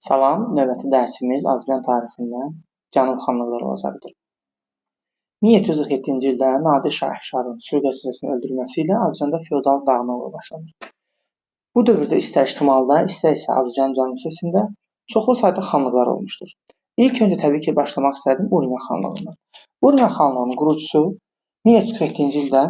Salam, növbəti dərsimiz Azərbaycan tarixindən Cənub xanlıqları olacaqdır. 1747-ci ildə Nadir Şah Əfşarın sui-qəsd öldürülməsi ilə Azərbaycanda feodal dağınıqlığı başlanır. Bu dövrdə istər şimalda, istər isə Azərbaycanın cənub hissəsində çoxlu sayda xanlıqlar olmuşdur. İlk öncə təbii ki, başlamaq istərdim Urmiya xanlığından. Urmiya xanlığının qurucusu 1747-ci ildə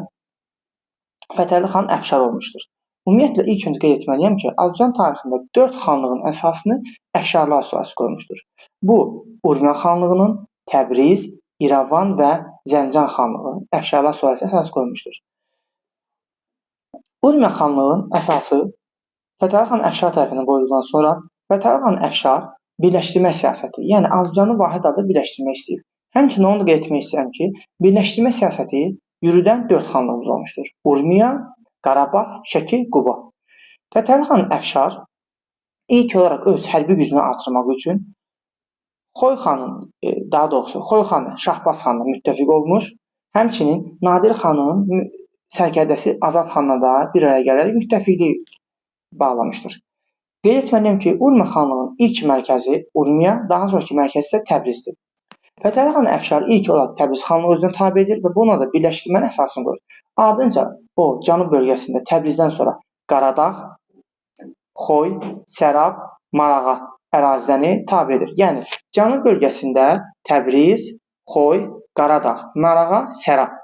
Fətəli xan Əfşar olmuşdur. Ümumiyyətlə, ilk öncə qeyd etməliyəm ki, Azərbaycan tarixində 4 xanlığın əsasını Əfşarlar sülaləsi qoymuşdur. Bu, Urmiya xanlığının, Təbriz, İrəvan və Zəncan xanlığı Əfşarlar sülaləsi əsas qoymuşdur. Urmiya xanlığının əsası Fətəli xan Əfşar tərəfindən qoyulduqdan sonra Fətəli xan Əfşar birləşdirmə siyasəti, yəni Azərbaycanı vahid adda birləşdirmək istəyir. Həmçinin onu da qeyd etmək istəyirəm ki, birləşdirmə siyasəti yürüdən 4 xanlığımız olmuşdur. Urmiya, Qarabağ, Şəki, Quba. Fətəli xan Əfşar ilk olaraq öz hərbi gücünü artırmaq üçün Xoy xanı Şahbaz xanla müttəfiq olmuş, həmçinin Nadir xanın sərkərdəsi Azad xanla da bir araya gələrək müttəfiqlik bağlamışdır. Qeyd etməliyəm ki, Urmiya xanlığının ilk mərkəzi Urmiya, daha sonraki mərkəzi isə Təbrizdir. Fətəli xan Əfşar ilk olaraq Təbriz xanlığı özünə tabe edir və buna da birləşdirmənin əsasını qoyur. Ardınca o, cənub bölgəsində Təbrizdən sonra Qaradağ, Xoy, Sərab, Marağa ərazilərini tabe edir. Yəni, cənub bölgəsində Təbriz, Xoy, Qaradağ, Marağa, Sərab,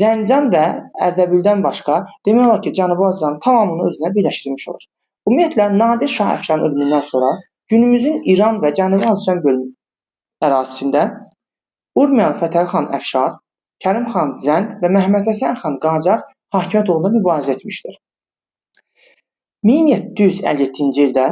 Zəncan və Ərdəbildən başqa demək olar ki, Cənubi Azərbaycanın tamamını özünə birləşdirmiş olur. Ümumiyyətlə, Nadir Şah Əfşarın ölümündən sonra günümüzün İran və Cənubi Azərbaycan bölümü ərazisində Urmiyalı Fətəli xan Əfşar, Kərim xan Zənd və Məhəmməd Həsən xan Qacar hakimiyyət uğrunda mübarizə etmişdir. 1757-ci ildə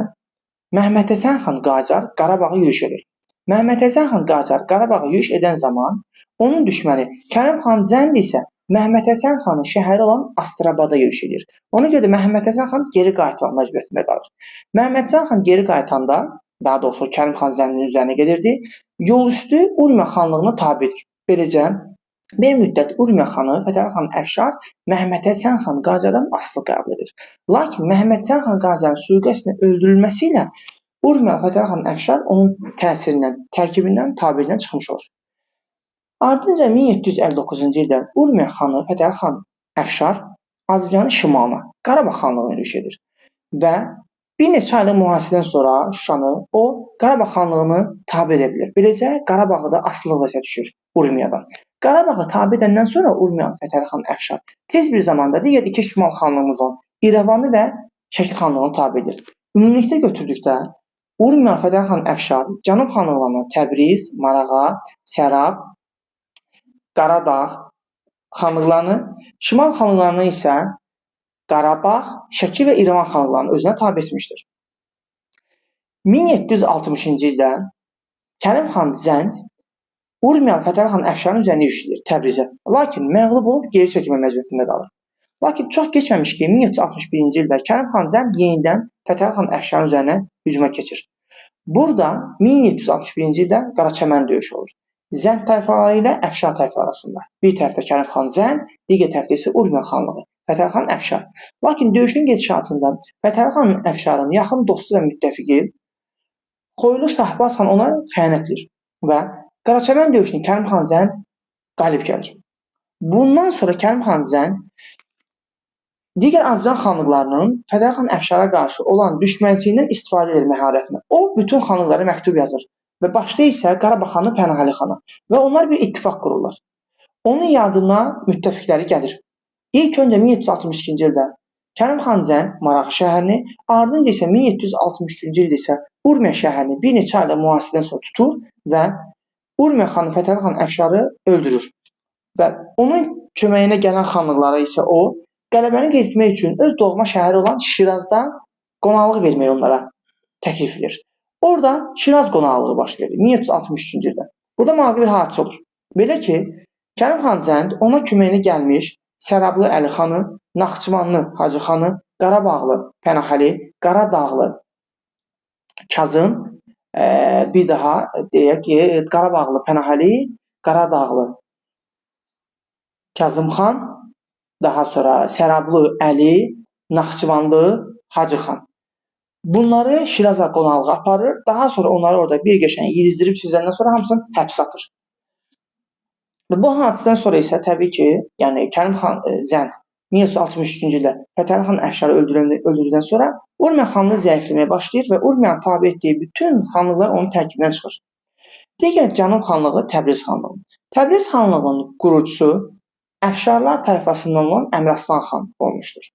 Məhəmməd Həsən xan Qacar Qarabağa yürüş edir. Məhəmməd Həsən xan Qacar Qarabağa yürüş edən zaman onun düşməni Kərim xan Zənd isə Məhəmməd Həsən xanın şəhəri olan Astrabada yürüş edir. Ona görə də Məhəmməd Həsən xan geri qayıtmaq məcburiyyətində qalır. Məhəmməd Həsən xan geri qayıtanda, daha doğrusu Kərim xan Zəndin üzərinə gedirdi, yol üstü Urmiya xanlığına tabedir. Beləcə, bir müddət Urmiya xanı Fətəli xan Əfşar Məhəmməd Həsən xan Qacardan asılı qəbul edir. Lakin Məhəmməd Həsən xan Qacarın sui-qəsdlə öldürülməsi ilə Urmiyalı Fətəli xan Əfşar onun təsirindən, tərkibindən, tabelindən çıxmış olur. Ardınca 1759-cu ildə Urmiya xanı Fətəli xan Əfşar Azərbaycanın şimalına, Qarabağ xanlığına yürüş edir və bir neçə aylıq mühasirədən sonra Şuşanı o Qarabağ xanlığını tabe edə bilir. Beləcə Qarabağı da asılılıq vəziyyətə düşür Urmiyadan. Qarabağı tabe edəndən sonra Urmiyalı Fətəli xan Əfşar tez bir zamanda digər iki şimal xanlığımız olan İrəvanı və Şəki xanlığını tabe edir. Ümumilikdə götürdükdə Urmiyalı Fətəli xan Əfşar cənub xanlıqlarına Təbriz, Marağa, Sərab, Qaradağ xanlıqlarını, şimal xanlıqlarına isə Qarabağ, Şəki və İrəvan xanlıqlarını özünə tabe etmişdir. 1760-cı ildə Kərim xan Zənd Urmiyalı Fətəli xan Əfşarın üzərinə yürüşür Təbrizə. Lakin məğlub olub geri çəkilmə məcburiyyətində qalır. Lakin çox keçməmiş ki, 1761-ci ildə Kərim xan Zənd yenidən Fətəli xan Əfşarın üzərinə hücuma keçir. Burada 1761-ci ildə Qaraçəmən döyüşü olur. Zənd tayfaları ilə Əfşar tayfaları arasında. Bir tərəfdə Kərim xan Zənd, digər tərəfdə isə Urmiya xanlığı, Fətəli xan Əfşar. Lakin döyüşün gedişatında Fətəli xan Əfşarın yaxın dostu və müttəfiqi Xoylu Şahbaz xan ona xəyanət edir və Qaraçəmən döyüşünü Kərim xan Zənd qalib gəlir. Bundan sonra Kərim xan Zənd digər Azərbaycan xanlıqlarının Fətəli xan Əfşara qarşı olan düşmənçiliyindən istifadə edir məharətinə. O, bütün xanlıqlara məktub yazır və başda isə Qarabağ xanı Pənahəli xana və onlar bir ittifaq qururlar. Onun yardımına müttəfiqləri gəlir. İlk öncə 1762-ci ildə Kərim xan Zənd Marağa şəhərini, ardınca isə 1763-cü ildə isə Urmiya şəhərini bir neçə ayda mühasirədən sonra tutur və Urmiya xanı Fətəli xan Əfşarı öldürür. Və onun köməyinə gələn xanlıqlara isə o, qələbəni qeyd etmək üçün öz doğma şəhəri olan Şirazda qonaqlıq verməyi onlara təklif edir. Orada Şiraz qonaqlığı baş verir 1763-cü ildə. Burada maraqlı bir hadisə olur. Belə ki, Kərim xan Zənd ona köməyinə gəlmiş Sərablı Əli xanı, Naxçıvanlı Hacı xanı, Qarabağlı Pənahəli, Qaradağlı Kazım, bir daha deyək ki, Qarabağlı Pənahəli, Qaradağlı Kazım xan, daha sonra Sərablı Əli, Naxçıvanlı Hacı xan. bunları Şiraza qonaqlığa aparır. Daha sonra onları orada bir qəşəng yedizdirib çizəndən sonra hamısını həbsə atır. Və bu hadisədən sonra isə təbii ki, yəni Kərim xan Zənd 1363-cü ildə Fətəli xan Əfşarı öldürdükdən sonra Urmiya xanlığı zəifləməyə başlayır və Urmiyanın tabe etdiyi bütün xanlıqlar onun tərkibindən çıxır. Digər Cənub xanlığı Təbriz xanlığı. Təbriz xanlığının qurucusu Əfşarlar tayfasından olan Əmraslan xan olmuşdur.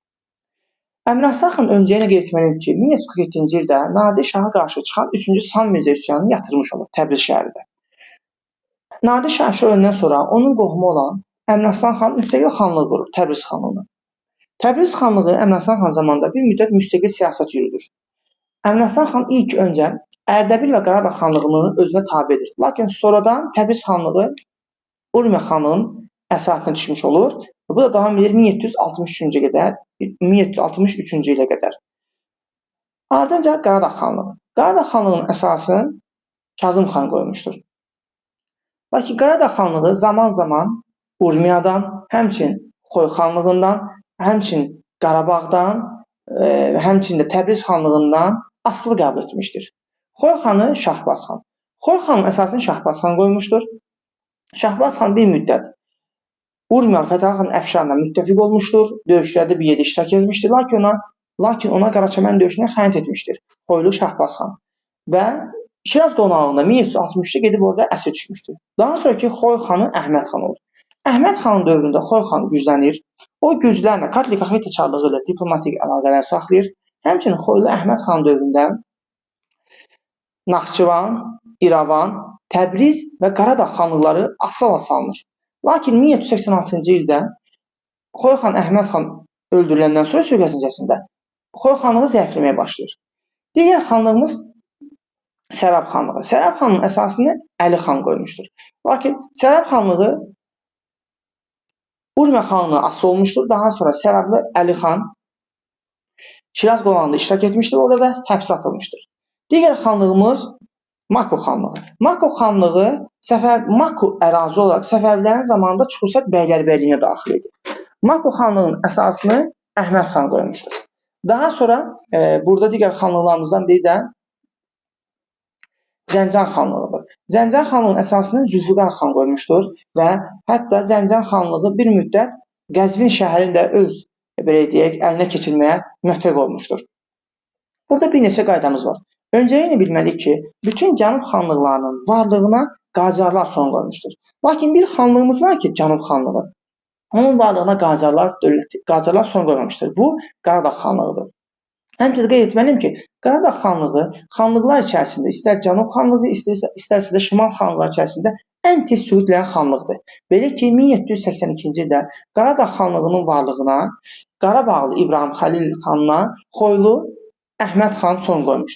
Əmraslan xan öncəyə qeyd etməliyəm ki, 1347-ci ildə Nadir Şaha qarşı çıxan 3-cü San Mirzə üsyanını yatırmış olur Təbriz şəhərində. Nadir Şah Əfşar öləndən sonra onun qohumu olan Əmraslan xan müstəqil xanlıq qurur, Təbriz xanlığını. Təbriz xanlığı Əmraslan xan zamanında bir müddət müstəqil siyasət yürüdür. Əmraslan xan ilk öncə Ərdəbil və Qaradağ xanlığını özünə tabe edir. Lakin sonradan Təbriz xanlığı Urmiya xanlığının əsarətinə düşmüş olur. Bu da davam edir 1763-cü ilə qədər. Ardınca Qaradağ xanlığı. Qaradağ xanlığının əsasını Kazım xan qoymuşdur. Lakin Qaradağ xanlığı zaman-zaman Urmiyadan, həmçinin Xoy xanlığından, həmçinin Qarabağdan, həmçinin də Təbriz xanlığından asılı qəbul etmişdir. Xoy xanı Şahbaz xan. Xoy xanın əsasını Şahbaz xan qoymuşdur. Şahbaz xan bir müddət Urmiya Fətəli xan Əfşarla müttəfiq olmuşdur. Döyüşlərdə bir yerdə iştirak etmişdir. Lakin ona Qaraçəmən döyüşünə xəyanət etmişdir. Xoylu Şahbaz xan. Və Şiraz qonaqlığında 1363-də gedib orada əsir düşmüşdür. Daha sonraki Xoy xanı Əhməd xan oldu. Əhməd xanın dövründə Xoy xan güclənir. O güclərlə Katolik xəritəçarlığı ilə diplomatik əlaqələr saxlayır. Həmçinin Xoylu Əhməd xan dövründə Naxçıvan, İrəvan, Təbriz və Qaradağ xanlıqları asıla salınır. Lakin 1786-cı ildə Xoy xan Əhməd xan öldürüləndən sonra sürgəsincəsində Xoy xanlığı zəifləməyə başlayır. Digər xanlığımız Sərab xanlığı. Sərab xanlığının əsasını Əli xan qoymuşdur. Lakin Sərab xanlığı Urmiya xanlığına asılı olmuşdur. Daha sonra Sərablı Əli xan Şiraz qonaqlığında iştirak etmişdir. Orada da həbsə atılmışdır. Digər xanlığımız Mako xanlığı. Mako xanlığı Mako ərazi olaraq Səfəvilərin zamanında Çuxusət bəylərbəyliğinə daxil edir. Mako xanlığının əsasını Əhməd xan qoymuşdur. Daha sonra burada digər xanlıqlarımızdan biri də Zəncan xanlığıdır. Zəncan xanlığının əsasını Zülfüqar xan qoymuşdur və hətta Zəncan xanlığı bir müddət Qəzvin şəhərini də öz, belə deyək, əlinə keçirməyə müvəffəq olmuşdur. Burada bir neçə qaydamız var. Öncəliklə bilməliyik ki, bütün Cənub xanlıqlarının varlığına Qacarlar son qoymuşdur. Lakin bir xanlığımız var ki, Cənub xanlığı. Onun varlığına Qacarlar son qoymamışdır. Bu, Qaradağ xanlığıdır. Həmçinin qeyd etməliyim ki, Qaradağ xanlığı xanlıqlar içərisində istər Cənub xanlığı, istərsə də Şimal xanlıqlar içərisində ən tez süqut edən xanlıqdır. Belə ki, 1782-ci ildə Qaradağ xanlığının varlığına Qarabağlı İbrahim Xəlil xanla Xoylu Əhməd xan son qoymuşdur.